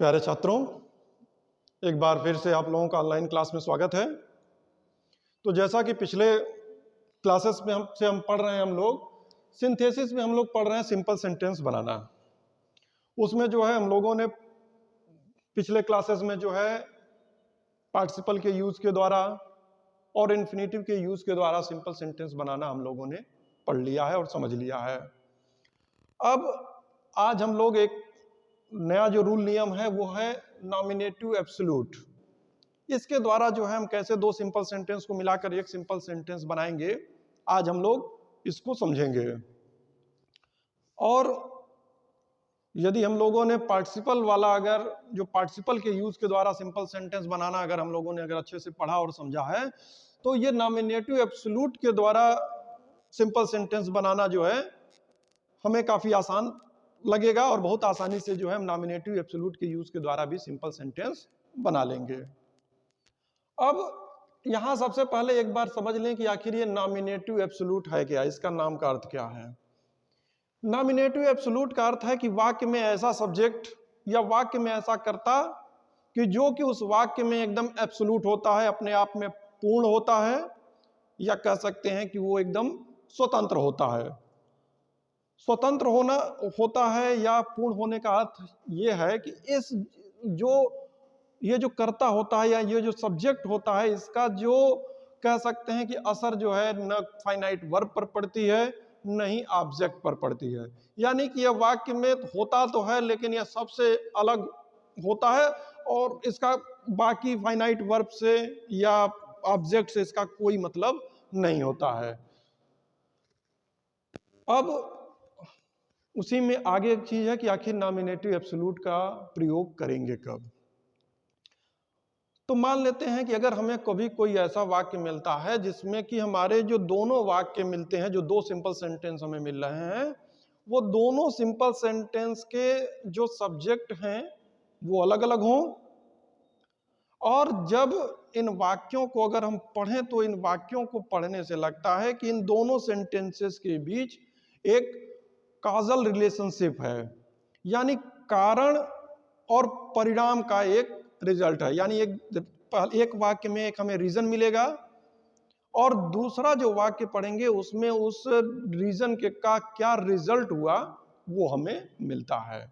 प्यारे छात्रों, एक बार फिर से आप लोगों का ऑनलाइन क्लास में स्वागत है। तो जैसा कि पिछले क्लासेस में हम पढ़ रहे हैं, हम लोग सिंथेसिस में हम लोग पढ़ रहे हैं सिंपल सेंटेंस बनाना। उसमें जो है हम लोगों ने पिछले क्लासेस में जो है पार्टिसिपल के यूज के द्वारा और इन्फिनेटिव के यूज के द्वारा सिंपल सेंटेंस बनाना हम लोगों ने पढ़ लिया है और समझ लिया है। अब आज हम लोग एक नया जो रूल नियम है वो है नॉमिनेटिव एब्सोल्यूट। इसके द्वारा जो है हम कैसे दो सिंपल सेंटेंस को मिलाकर एक सिंपल सेंटेंस बनाएंगे, आज हम लोग इसको समझेंगे। और यदि हम लोगों ने पार्टिसिपल वाला, अगर जो पार्टिसिपल के यूज के द्वारा सिंपल सेंटेंस बनाना अगर हम लोगों ने अगर अच्छे से पढ़ा और समझा है, तो ये नॉमिनेटिव एब्सोल्यूट के द्वारा सिंपल सेंटेंस बनाना जो है हमें काफी आसान लगेगा और बहुत आसानी से जो है हम नॉमिनेटिव एब्सोल्यूट के यूज के द्वारा भी सिंपल सेंटेंस बना लेंगे। अब यहां सबसे पहले एक बार समझ लें कि आखिर ये नॉमिनेटिव एब्सोल्यूट है क्या, इसका नाम का अर्थ क्या है। नॉमिनेटिव एब्सोल्यूट का अर्थ है कि वाक्य में ऐसा सब्जेक्ट या वाक्य में ऐसा कर्ता कि जो कि उस वाक्य में एकदम एब्सोल्यूट होता है, अपने आप में पूर्ण होता है, या कह सकते हैं कि वो एकदम स्वतंत्र होता है। स्वतंत्र होना होता है या पूर्ण होने का अर्थ ये है कि ये जो कर्ता होता है या ये जो सब्जेक्ट होता है, इसका जो कह सकते हैं कि असर जो है न फाइनाइट वर्ब पर पड़ती है न ही ऑब्जेक्ट पर पड़ती है। यानी कि यह वाक्य में होता तो है लेकिन यह सबसे अलग होता है और इसका बाकी फाइनाइट वर्ब से या ऑब्जेक्ट से इसका कोई मतलब नहीं होता है। अब उसी में आगे एक चीज है कि आखिर नॉमिनेटिव एब्सोल्यूट का प्रयोग करेंगे कब। तो मान लेते हैं कि अगर हमें कभी कोई ऐसा वाक्य मिलता है जिसमें कि हमारे जो दोनों वाक्य मिलते हैं, जो दो सिंपल सेंटेंस हमें मिल रहे हैं, वो दोनों सिंपल सेंटेंस के जो सब्जेक्ट हैं वो अलग अलग हों, और जब इन वाक्यों को अगर हम पढ़ें तो इन वाक्यों को पढ़ने से लगता है कि इन दोनों सेंटेंसेस के बीच एक काजल रिलेशनशिप है, यानी कारण और परिणाम का एक रिजल्ट है। यानी एक वाक्य में एक हमें रीजन मिलेगा और दूसरा जो वाक्य पढ़ेंगे उसमें उस रीजन के का क्या रिजल्ट हुआ वो हमें मिलता है।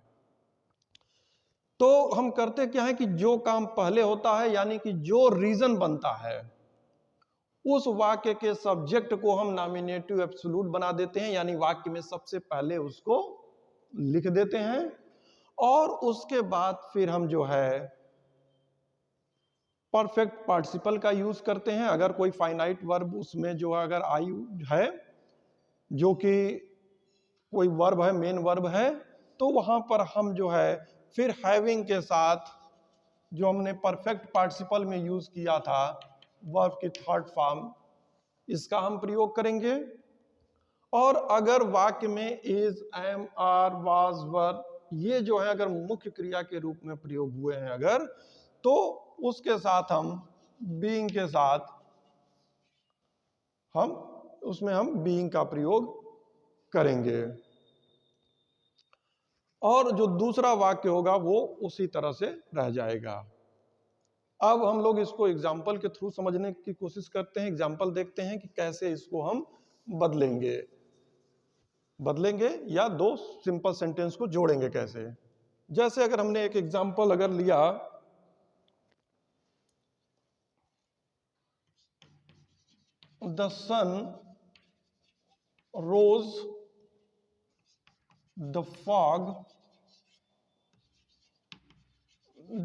तो हम करते क्या है कि जो काम पहले होता है, यानी कि जो रीजन बनता है, उस वाक्य के सब्जेक्ट को हम नॉमिनेटिव एब्सोल्यूट बना देते हैं, यानी वाक्य में सबसे पहले उसको लिख देते हैं और उसके बाद फिर हम जो है परफेक्ट पार्टिसिपल का यूज करते हैं। अगर कोई फाइनाइट वर्ब उसमें जो अगर आई है, जो कि कोई वर्ब है, मेन वर्ब है, तो वहां पर हम जो है फिर हैविंग के साथ जो हमने परफेक्ट पार्टिसिपल में यूज किया था वर्ब की थर्ड फॉर्म, इसका हम प्रयोग करेंगे। और अगर वाक्य में इज, एम, आर, वाज, वर ये जो है अगर मुख्य क्रिया के रूप में प्रयोग हुए हैं अगर, तो उसके साथ हम बीइंग के साथ हम बीइंग का प्रयोग करेंगे और जो दूसरा वाक्य होगा वो उसी तरह से रह जाएगा। अब हम लोग इसको एग्जाम्पल के थ्रू समझने की कोशिश करते हैं। एग्जाम्पल देखते हैं कि कैसे इसको हम बदलेंगे या दो सिंपल सेंटेंस को जोड़ेंगे कैसे। जैसे अगर हमने एक एग्जाम्पल अगर लिया, the sun rose, the fog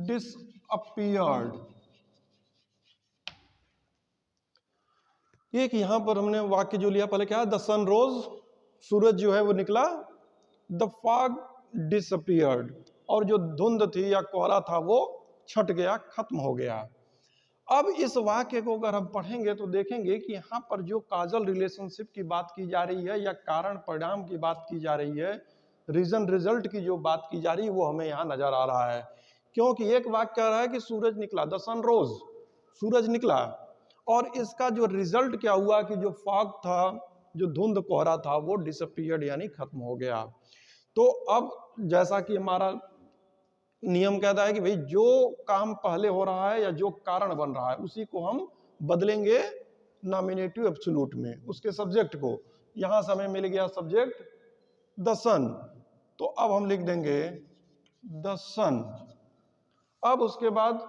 disappeared. एक यहां पर हमने वाक्य जो लिया पहले क्या है, द सन रोज, सूरज जो है वो निकला, द फॉग डिसअपीयर्ड, और जो धुंध थी या कोहरा था वो छट गया, खत्म हो गया। अब इस वाक्य को अगर हम पढ़ेंगे तो देखेंगे कि यहाँ पर जो काजल रिलेशनशिप की बात की जा रही है या कारण परिणाम की बात की जा रही है, रीजन रिजल्ट की जो बात की जा रही है वो हमें यहाँ नजर आ रहा है। क्योंकि एक वाक्य कह रहा है कि सूरज निकला, द सन रोज, सूरज निकला, और इसका जो रिजल्ट क्या हुआ कि जो फॉग था, जो धुंध कोहरा था, वो डिसअपीयर्ड यानी खत्म हो गया। तो अब जैसा कि हमारा नियम कहता है कि भाई जो काम पहले हो रहा है या जो कारण बन रहा है उसी को हम बदलेंगे नॉमिनेटिव एब्सोल्यूट में, उसके सब्जेक्ट को। यहां से हमें मिल गया सब्जेक्ट द सन, तो अब हम लिख देंगे द सन। अब उसके बाद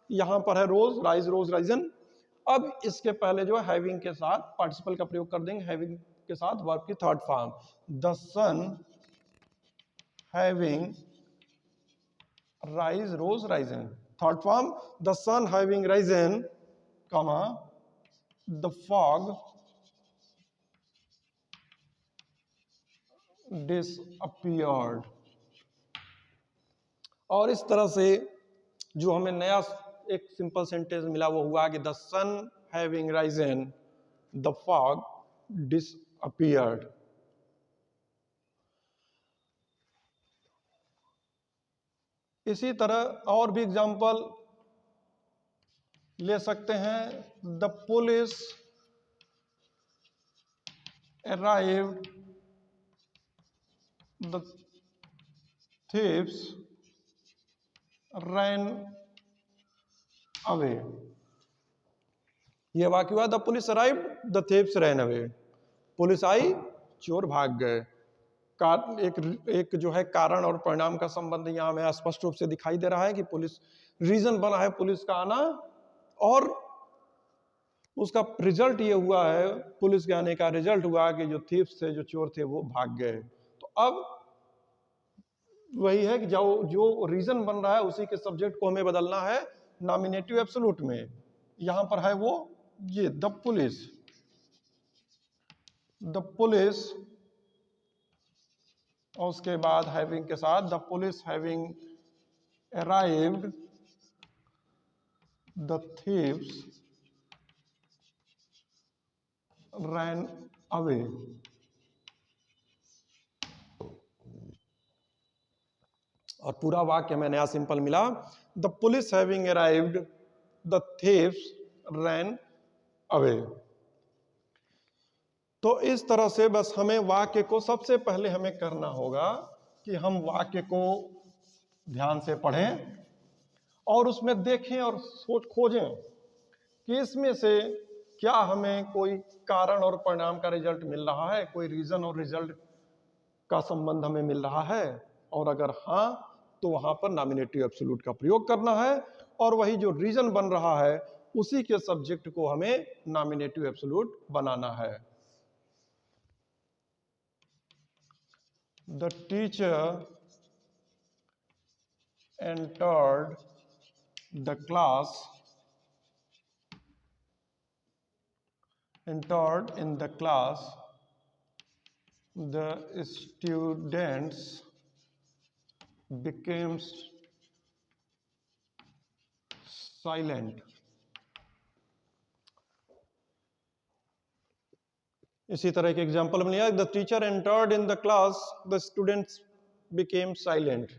यहां पर है रोज, राइज रोज राइजन। अब इसके पहले जो है हैविंग के साथ पार्टिसिपल का प्रयोग कर देंगे, हैविंग के साथ वर्ब की third form, the sun having rise rose risen. Third form, the sun having risen, comma the fog disappeared। और इस तरह से जो हमें नया एक सिंपल सेंटेंस मिला वो हुआ कि the sun having risen the fog disappeared। इसी तरह और भी एग्जांपल ले सकते हैं। The police arrived, the thieves ran away। यह वाक्य हुआ the police arrived the thieves ran away. Police आई, चोर भाग गए। एक जो है कारण और परिणाम का संबंध यहां हमें स्पष्ट रूप से दिखाई दे रहा है कि पुलिस रीजन बना है पुलिस का आना, और उसका रिजल्ट ये हुआ है, पुलिस के आने का रिजल्ट हुआ कि जो थीव्स थे, जो चोर थे, वो भाग गए। तो अब वही है कि जो रीजन बन रहा है उसी के सब्जेक्ट को हमें बदलना है नॉमिनेटिव एब्सोल्यूट में। यहां पर है वो ये द पुलिस, और उसके बाद हैविंग के साथ the police having arrived the thieves ran away. और पूरा वाक्य हमें नया सिंपल मिला, the police having arrived the thieves ran away. तो इस तरह से बस हमें वाक्य को सबसे पहले हमें करना होगा कि हम वाक्य को ध्यान से पढ़ें और उसमें देखें और खोजें कि इसमें से क्या हमें कोई कारण और परिणाम का रिजल्ट मिल रहा है, कोई रीजन और रिजल्ट का संबंध हमें मिल रहा है, और अगर हाँ तो वहां पर नॉमिनेटिव एब्सोल्यूट का प्रयोग करना है, और वही जो रीजन बन रहा है उसी के सब्जेक्ट को हमें नॉमिनेटिव एब्सोल्यूट बनाना है। The teacher entered the class, entered in the class, the students became silent। इसी तरह के एग्जाम्पल में लिया, the teacher entered in the class, the students became silent.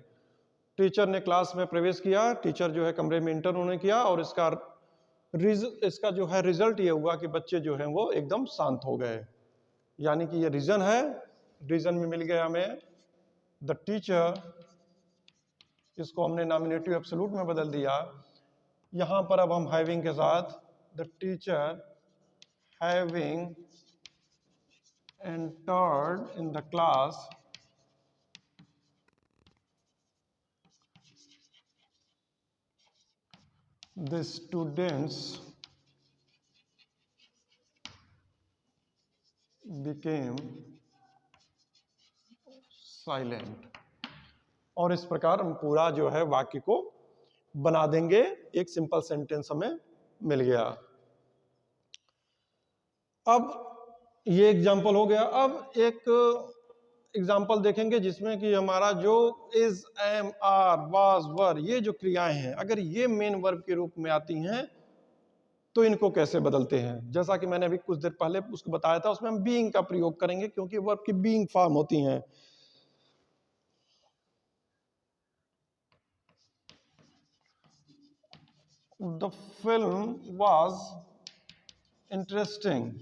Teacher ने क्लास में प्रवेश किया, टीचर जो है कमरे में इंटर उन्होंने किया, और इसका जो है रिजल्ट ये हुआ कि बच्चे जो हैं वो एकदम शांत हो गए। यानी कि ये रीजन है, रीजन में मिल गया हमें द टीचर, इसको हमने नॉमिनेटिव एब्सोल्यूट में बदल दिया। यहां पर अब हम हैविंग के साथ the teacher having entered in the class, the students became silent। और इस प्रकार हम पूरा जो है वाक्य को बना देंगे, एक सिंपल सेंटेंस हमें मिल गया। अब ये एग्जाम्पल हो गया। अब एक एग्जाम्पल देखेंगे जिसमें कि हमारा जो इज, एम, आर, वाज, वर, ये जो क्रियाएं हैं, अगर ये मेन वर्ब के रूप में आती हैं तो इनको कैसे बदलते हैं। जैसा कि मैंने अभी कुछ देर पहले उसको बताया था, उसमें हम बीइंग का प्रयोग करेंगे क्योंकि वर्ब की बीइंग फॉर्म होती हैं। The film was interesting,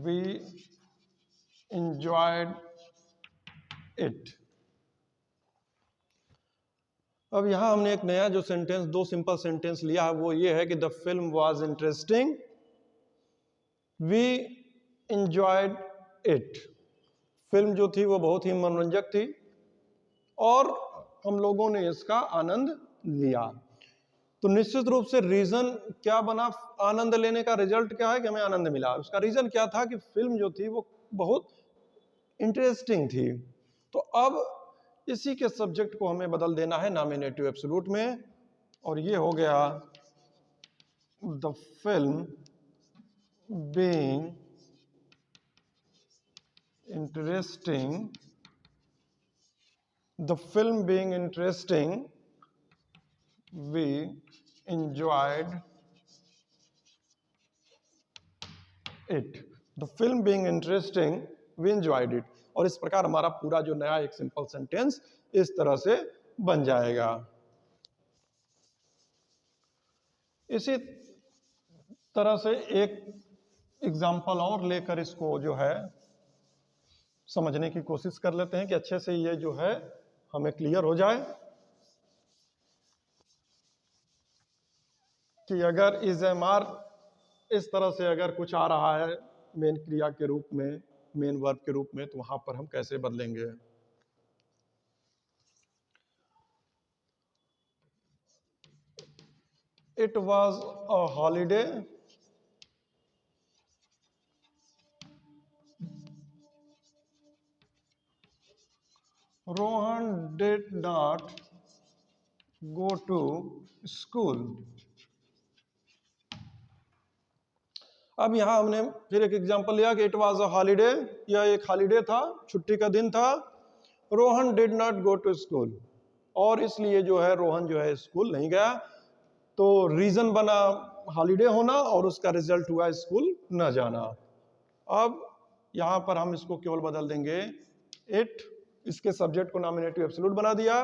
we enjoyed it. अब यहां हमने एक नया जो सेंटेंस, दो सिंपल सेंटेंस लिया है, वो ये है कि the film was interesting, we enjoyed it. Film जो थी वो बहुत ही मनोरंजक थी और हम लोगों ने इसका आनंद लिया। तो निश्चित रूप से रीजन क्या बना आनंद लेने का? रिजल्ट क्या है कि हमें आनंद मिला। उसका रीजन क्या था कि फिल्म जो थी वो बहुत इंटरेस्टिंग थी। तो अब इसी के सब्जेक्ट को हमें बदल देना है नॉमिनेटिव एब्सोल्यूट में, और ये हो गया the film being interesting, the film being interesting, we enjoyed it। The film being interesting, we enjoyed it। और इस प्रकार हमारा पूरा जो नया एक सिंपल सेंटेंस इस तरह से बन जाएगा। इसी तरह से एक एग्जाम्पल और लेकर इसको जो है समझने की कोशिश कर लेते हैं कि अच्छे से ये जो है हमें क्लियर हो जाए कि अगर इज एम आर इस तरह से अगर कुछ आ रहा है मेन क्रिया के रूप में, मेन वर्ब के रूप में, तो वहां पर हम कैसे बदलेंगे? It was a holiday, Rohan did not go to school. अब यहां हमने फिर एक एग्जांपल लिया कि इट वाज अ हॉलीडे, यह एक हॉलीडे था, छुट्टी का दिन था। Rohan did not go to school, और इसलिए जो है रोहन जो है स्कूल नहीं गया। तो रीजन बना हॉलीडे होना और उसका रिजल्ट हुआ स्कूल न जाना। अब यहां पर हम इसको केवल बदल देंगे इट, इसके सब्जेक्ट को नॉमिनेटिव एब्सोल्यूट बना दिया।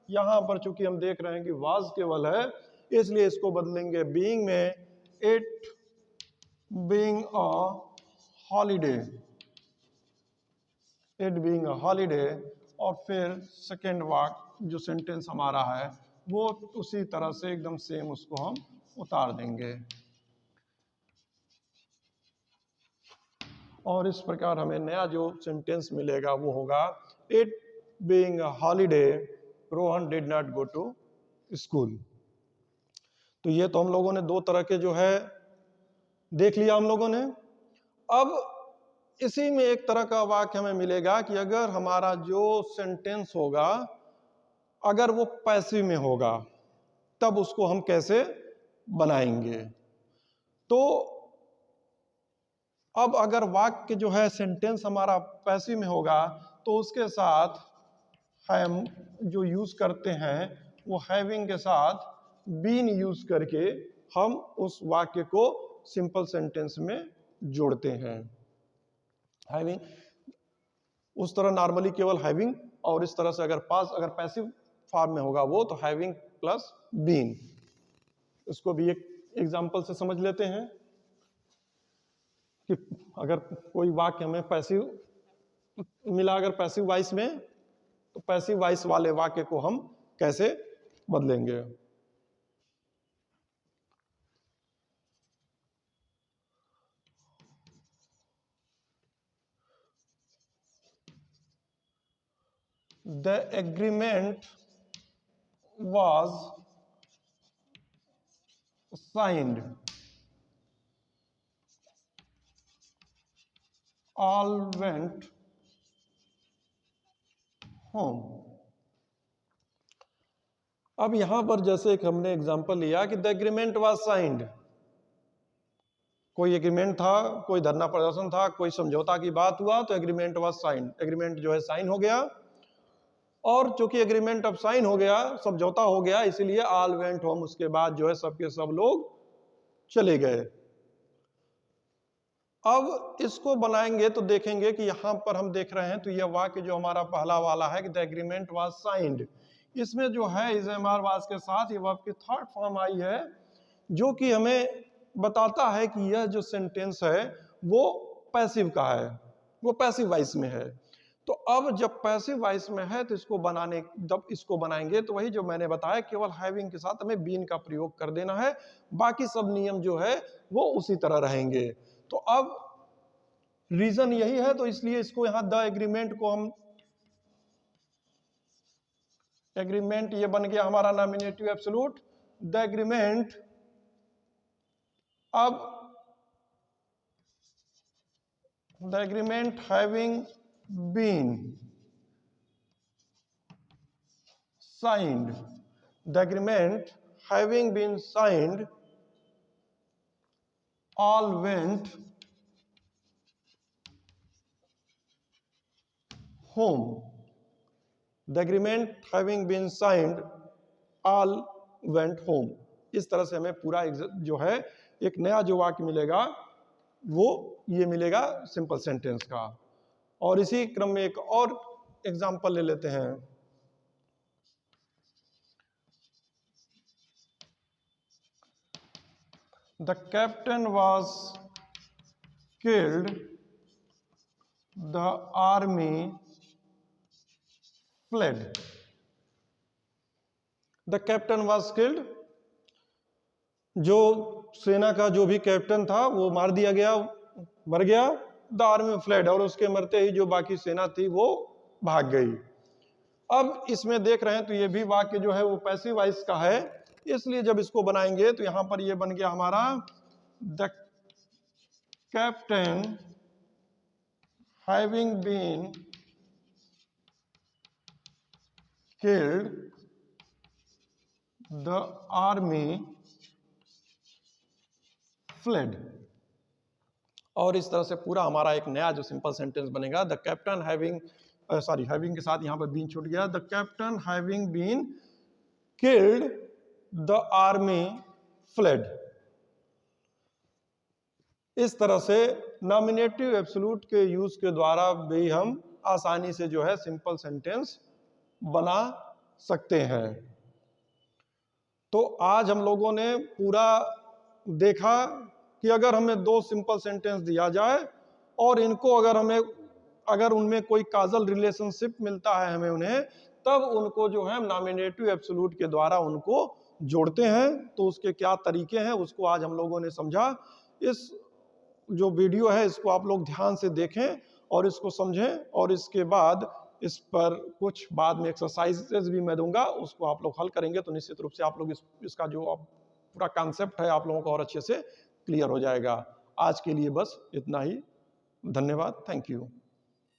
यहां पर चूंकि हम देख रहे हैं कि वाज केवल है, इसलिए इसको बदलेंगे बीइंग में, it being a holiday, it being a holiday. और फिर सेकेंड वाक्य जो सेंटेंस हमारा है वो उसी तरह से एकदम सेम उसको हम उतार देंगे, और इस प्रकार हमें नया जो सेंटेंस मिलेगा वो होगा it being a holiday, Rohan did not go to school. तो ये तो हम लोगों ने दो तरह के जो है देख लिया हम लोगों ने। अब इसी में एक तरह का वाक्य हमें मिलेगा कि अगर हमारा जो सेंटेंस होगा अगर वो पैसिव में होगा तब उसको हम कैसे बनाएंगे। तो अब अगर वाक्य जो है सेंटेंस हमारा पैसिव में होगा तो उसके साथ हम जो यूज करते हैं वो हैविंग के साथ बीन यूज करके हम उस वाक्य को सिंपल सेंटेंस में जोड़ते हैं। हैविंग उस तरह नॉर्मली केवल हैविंग, और इस तरह से अगर पैसिव फॉर्म में होगा वो तो हैविंग प्लस बीन। इसको भी एक एग्जांपल से समझ लेते हैं कि अगर कोई वाक्य हमें पैसिव मिला अगर पैसिव वॉइस में, तो पैसिव वॉइस वाले वाक्य को हम कैसे बदलेंगे। The agreement was signed, all went home। अब यहां पर जैसे एक हमने एग्जांपल लिया कि द एग्रीमेंट वाज साइंड, कोई एग्रीमेंट था, कोई धरना प्रदर्शन था, कोई समझौता की बात हुआ, तो एग्रीमेंट वाज साइंड, एग्रीमेंट जो है साइन हो गया। और चूंकि एग्रीमेंट अब साइन हो गया, समझौता हो गया, इसीलिए ऑल वेंट होम, उसके बाद जो है सबके सब लोग चले गए। अब इसको बनाएंगे तो देखेंगे कि यहां पर हम देख रहे हैं तो यह वाक्य जो हमारा पहला वाला है कि द एग्रीमेंट वाज साइंड, इसमें जो है इज एम आर वाज के साथ ये वर्ब की थर्ड फॉर्म आई है, जो कि हमें बताता है कि यह जो सेंटेंस है वो पैसिव का है, वो पैसिव वॉइस में है। तो अब जब पैसिव वॉइस में है तो इसको बनाने, जब इसको बनाएंगे तो वही जो मैंने बताया, केवल हैविंग के साथ हमें बीन का प्रयोग कर देना है, बाकी सब नियम जो है वो उसी तरह रहेंगे। तो अब रीजन यही है, तो इसलिए इसको यहां द एग्रीमेंट को हम, एग्रीमेंट ये बन गया हमारा नॉमिनेटिव एब्सोल्यूट, द एग्रीमेंट। अब the agreement having been signed, the agreement having been signed, all went home. The agreement having been signed, all went home. इस तरह से हमें पूरा जो है एक नया जो वाक्य मिलेगा वो ये मिलेगा सिंपल सेंटेंस का। और इसी क्रम में एक और एग्जांपल ले लेते हैं। The captain was killed, the army fled. The captain was killed, जो सेना का जो भी कैप्टन था वो मार दिया गया, मर गया। द आर्मी फ्लेड, और उसके मरते ही जो बाकी सेना थी वो भाग गई। अब इसमें देख रहे हैं तो ये भी वाक्य जो है वो पैसिव वॉइस का है, इसलिए जब इसको बनाएंगे तो यहां पर ये बन गया हमारा the captain having been killed, the army fled. और इस तरह से पूरा हमारा एक नया जो सिंपल सेंटेंस बनेगा, the captain having, sorry having के साथ यहां पर बीन छूट गया, the captain having been killed, the army fled. इस तरह से नॉमिनेटिव एब्सोल्यूट के यूज के द्वारा भी हम आसानी से जो है सिंपल सेंटेंस बना सकते हैं। तो आज हम लोगों ने पूरा देखा कि अगर हमें दो सिंपल सेंटेंस दिया जाए और इनको अगर उनमें कोई काजल रिलेशनशिप मिलता है हमें उन्हें, तब उनको जो है नॉमिनेटिव एब्सोल्यूट के द्वारा उनको जोड़ते हैं। तो उसके क्या तरीके हैं उसको आज हम लोगों ने समझा। इस जो वीडियो है इसको आप लोग ध्यान से देखें और इसको समझें, और इसके बाद इस पर कुछ बाद में एक्सरसाइजेस भी मैं दूंगा, उसको आप लोग हल करेंगे तो निश्चित रूप से आप लोग इसका जो पूरा कॉन्सेप्ट है आप लोगों को और अच्छे से क्लियर हो जाएगा। आज के लिए बस इतना ही। धन्यवाद। Thank you.